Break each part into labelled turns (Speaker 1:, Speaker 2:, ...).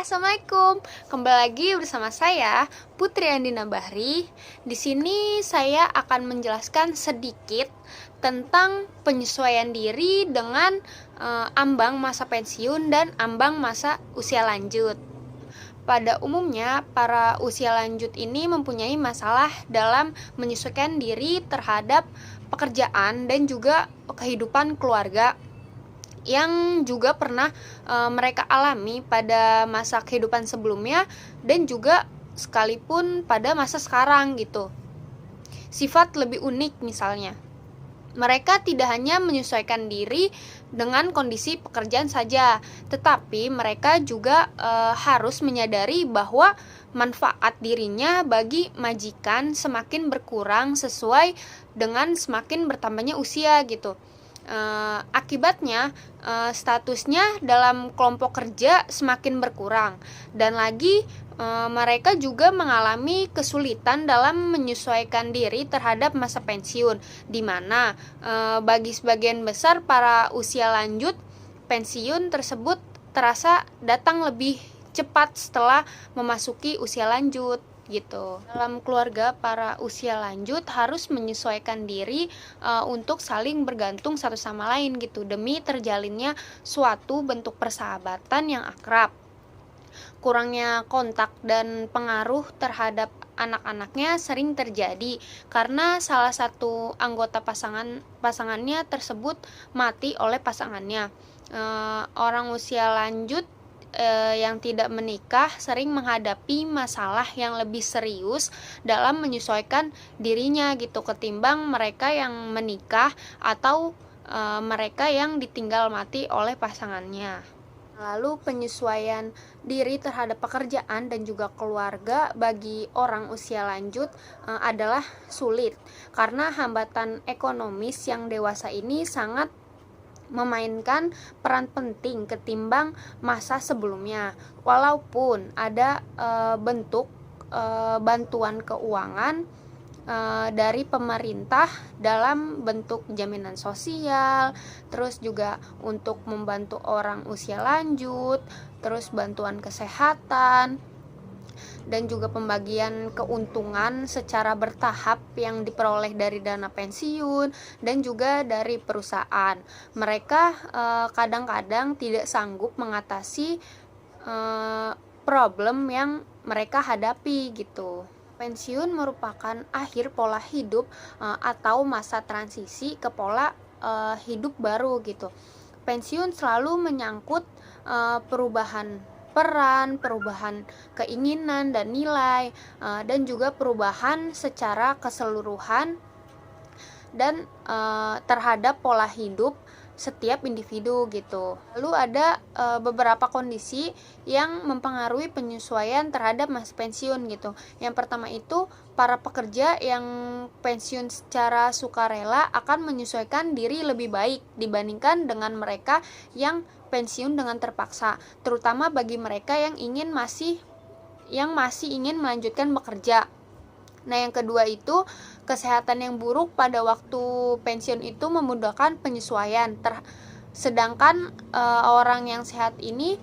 Speaker 1: Assalamualaikum. Kembali lagi bersama saya Putri Andina Bahri. Di sini saya akan menjelaskan sedikit tentang penyesuaian diri dengan ambang masa pensiun dan ambang masa usia lanjut. Pada umumnya, para usia lanjut ini mempunyai masalah dalam menyesuaikan diri terhadap pekerjaan dan juga kehidupan keluarga yang juga pernah mereka alami pada masa kehidupan sebelumnya dan juga sekalipun pada masa sekarang gitu. Sifat lebih unik misalnya, mereka tidak hanya menyesuaikan diri dengan kondisi pekerjaan saja, tetapi mereka juga harus menyadari bahwa manfaat dirinya bagi majikan semakin berkurang sesuai dengan semakin bertambahnya usia gitu. Akibatnya statusnya dalam kelompok kerja semakin berkurang, dan lagi mereka juga mengalami kesulitan dalam menyesuaikan diri terhadap masa pensiun, di mana bagi sebagian besar para usia lanjut, pensiun tersebut terasa datang lebih cepat setelah memasuki usia lanjut gitu. Dalam keluarga, para usia lanjut harus menyesuaikan diri untuk saling bergantung satu sama lain gitu, demi terjalinnya suatu bentuk persahabatan yang akrab. Kurangnya kontak dan pengaruh terhadap anak-anaknya sering terjadi karena salah satu anggota pasangannya tersebut mati oleh pasangannya. Orang usia lanjut yang tidak menikah sering menghadapi masalah yang lebih serius dalam menyesuaikan dirinya gitu, ketimbang mereka yang menikah atau mereka yang ditinggal mati oleh pasangannya. Lalu penyesuaian diri terhadap pekerjaan dan juga keluarga bagi orang usia lanjut adalah sulit karena hambatan ekonomis yang dewasa ini sangat memainkan peran penting ketimbang masa sebelumnya. Walaupun ada bentuk bantuan keuangan dari pemerintah dalam bentuk jaminan sosial, terus juga untuk membantu orang usia lanjut, terus bantuan kesehatan, dan juga pembagian keuntungan secara bertahap yang diperoleh dari dana pensiun dan juga dari perusahaan. Mereka kadang-kadang tidak sanggup mengatasi problem yang mereka hadapi gitu. Pensiun merupakan akhir pola hidup atau masa transisi ke pola hidup baru gitu. Pensiun selalu menyangkut perubahan peran, perubahan keinginan dan nilai, dan juga perubahan secara keseluruhan dan terhadap pola hidup setiap individu gitu. Lalu ada beberapa kondisi yang mempengaruhi penyesuaian terhadap masa pensiun gitu. Yang pertama itu, para pekerja yang pensiun secara sukarela akan menyesuaikan diri lebih baik dibandingkan dengan mereka yang pensiun dengan terpaksa, terutama bagi mereka yang masih ingin melanjutkan bekerja. Nah, yang kedua itu, kesehatan yang buruk pada waktu pensiun itu memudahkan penyesuaian. Sedangkan orang yang sehat ini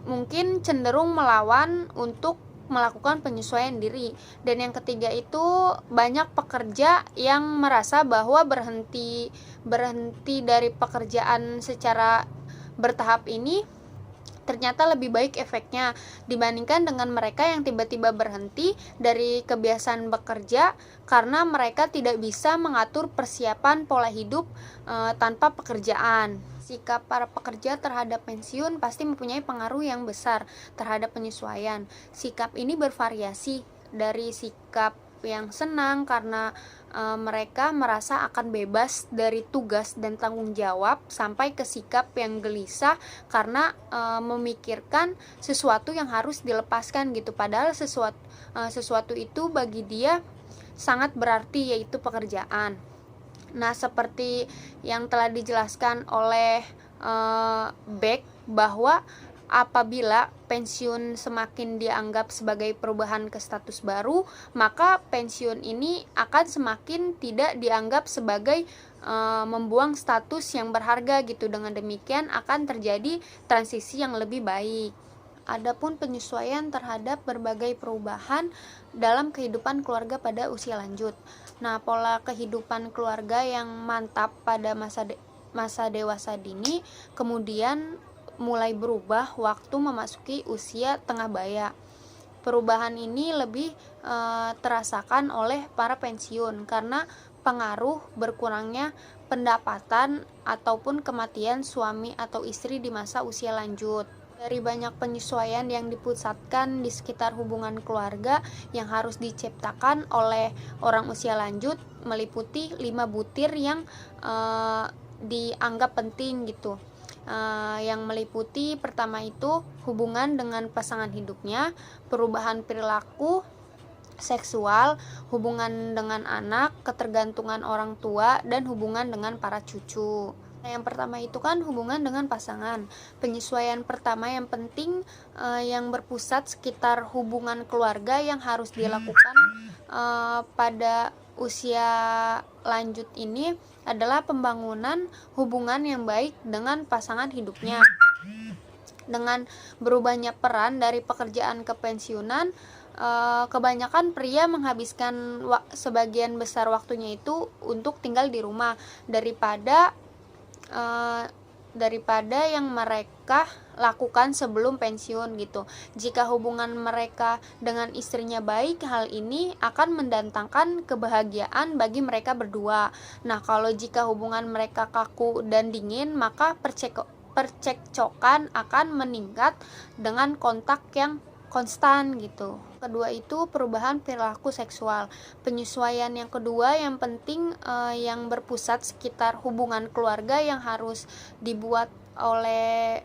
Speaker 1: mungkin cenderung melawan untuk melakukan penyesuaian diri. Dan yang ketiga itu, banyak pekerja yang merasa bahwa berhenti dari pekerjaan secara bertahap ini ternyata lebih baik efeknya dibandingkan dengan mereka yang tiba-tiba berhenti dari kebiasaan bekerja karena mereka tidak bisa mengatur persiapan pola hidup tanpa pekerjaan. Sikap para pekerja terhadap pensiun pasti mempunyai pengaruh yang besar terhadap penyesuaian. Sikap ini bervariasi dari sikap yang senang karena mereka merasa akan bebas dari tugas dan tanggung jawab, sampai ke sikap yang gelisah karena memikirkan sesuatu yang harus dilepaskan gitu, padahal sesuatu itu bagi dia sangat berarti, yaitu pekerjaan. Nah, seperti yang telah dijelaskan oleh Beck, bahwa apabila pensiun semakin dianggap sebagai perubahan ke status baru, maka pensiun ini akan semakin tidak dianggap sebagai membuang status yang berharga gitu. Dengan demikian akan terjadi transisi yang lebih baik. Adapun penyesuaian terhadap berbagai perubahan dalam kehidupan keluarga pada usia lanjut. Nah, pola kehidupan keluarga yang mantap pada masa dewasa dini kemudian mulai berubah waktu memasuki usia tengah baya. Perubahan ini lebih terasakan oleh para pensiun karena pengaruh berkurangnya pendapatan ataupun kematian suami atau istri di masa usia lanjut. Dari banyak penyesuaian yang dipusatkan di sekitar hubungan keluarga yang harus diciptakan oleh orang usia lanjut meliputi 5 butir yang dianggap penting gitu. Yang meliputi pertama itu hubungan dengan pasangan hidupnya, perubahan perilaku seksual, hubungan dengan anak, ketergantungan orang tua, dan hubungan dengan para cucu. Yang pertama itu kan hubungan dengan pasangan. Penyesuaian pertama yang penting yang berpusat sekitar hubungan keluarga yang harus dilakukan pada usia lanjut ini adalah pembangunan hubungan yang baik dengan pasangan hidupnya. Dengan berubahnya peran dari pekerjaan ke pensiunan, kebanyakan pria menghabiskan sebagian besar waktunya itu untuk tinggal di rumah daripada yang mereka lakukan sebelum pensiun gitu. Jika hubungan mereka dengan istrinya baik, hal ini akan mendatangkan kebahagiaan bagi mereka berdua. Nah, kalau jika hubungan mereka kaku dan dingin, maka percekcokan akan meningkat dengan kontak yang konstan gitu. Kedua itu perubahan perilaku seksual. Penyesuaian yang kedua yang penting yang berpusat sekitar hubungan keluarga yang harus dibuat oleh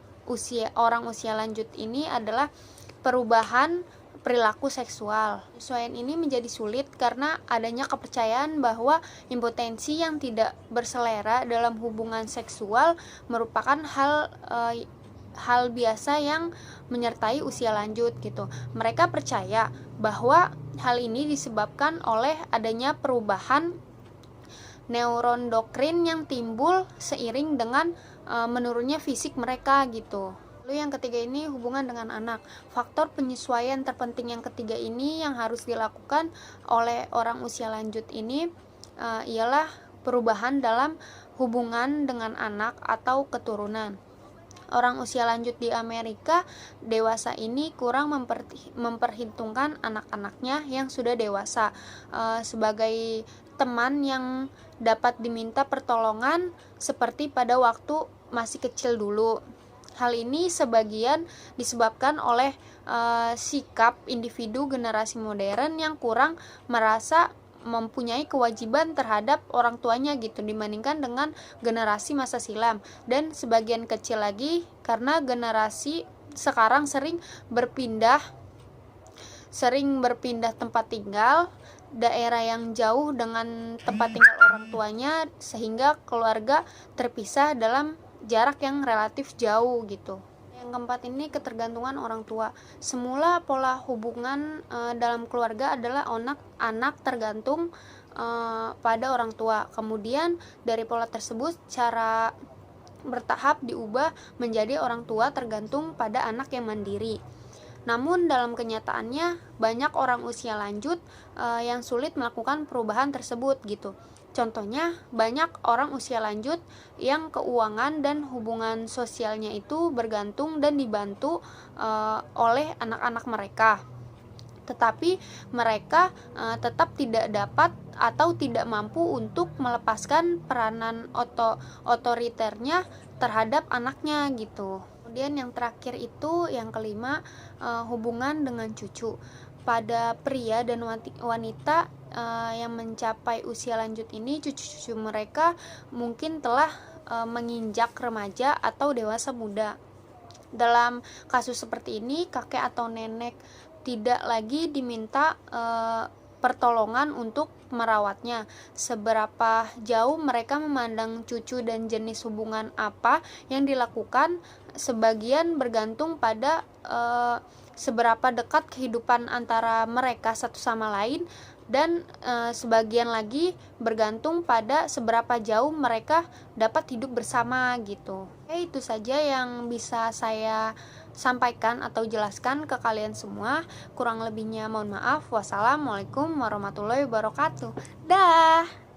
Speaker 1: orang usia lanjut ini adalah perubahan perilaku seksual. Penyesuaian ini menjadi sulit karena adanya kepercayaan bahwa impotensi yang tidak berselera dalam hubungan seksual merupakan hal biasa yang menyertai usia lanjut gitu. Mereka percaya bahwa hal ini disebabkan oleh adanya perubahan neuroendokrin yang timbul seiring dengan menurunnya fisik mereka gitu. Lalu yang ketiga ini hubungan dengan anak. Faktor penyesuaian terpenting yang ketiga ini yang harus dilakukan oleh orang usia lanjut ini ialah perubahan dalam hubungan dengan anak atau keturunan. Orang usia lanjut di Amerika dewasa ini kurang memperhitungkan anak-anaknya yang sudah dewasa sebagai teman yang dapat diminta pertolongan seperti pada waktu masih kecil dulu. Hal ini sebagian disebabkan oleh sikap individu generasi modern yang kurang merasa mempunyai kewajiban terhadap orang tuanya gitu dibandingkan dengan generasi masa silam, dan sebagian kecil lagi karena generasi sekarang sering berpindah tempat tinggal, daerah yang jauh dengan tempat tinggal orang tuanya sehingga keluarga terpisah dalam jarak yang relatif jauh gitu. Yang keempat ini ketergantungan orang tua. Semula pola hubungan dalam keluarga adalah anak tergantung pada orang tua. Kemudian dari pola tersebut cara bertahap diubah menjadi orang tua tergantung pada anak yang mandiri. Namun dalam kenyataannya banyak orang usia lanjut yang sulit melakukan perubahan tersebut gitu. Contohnya, banyak orang usia lanjut yang keuangan dan hubungan sosialnya itu bergantung dan dibantu oleh anak-anak mereka. Tetapi mereka tetap tidak dapat atau tidak mampu untuk melepaskan peranan otoriternya terhadap anaknya gitu. Kemudian yang terakhir itu yang kelima, hubungan dengan cucu. Pada pria dan wanita yang mencapai usia lanjut ini, cucu-cucu mereka mungkin telah menginjak remaja atau dewasa muda. Dalam kasus seperti ini, kakek atau nenek tidak lagi diminta pertolongan untuk merawatnya. Seberapa jauh mereka memandang cucu dan jenis hubungan apa yang dilakukan sebagian bergantung pada seberapa dekat kehidupan antara mereka satu sama lain dan sebagian lagi bergantung pada seberapa jauh mereka dapat hidup bersama gitu. Itu saja yang bisa saya sampaikan atau jelaskan ke kalian semua. Kurang lebihnya mohon maaf. Wassalamualaikum warahmatullahi wabarakatuh. Dah.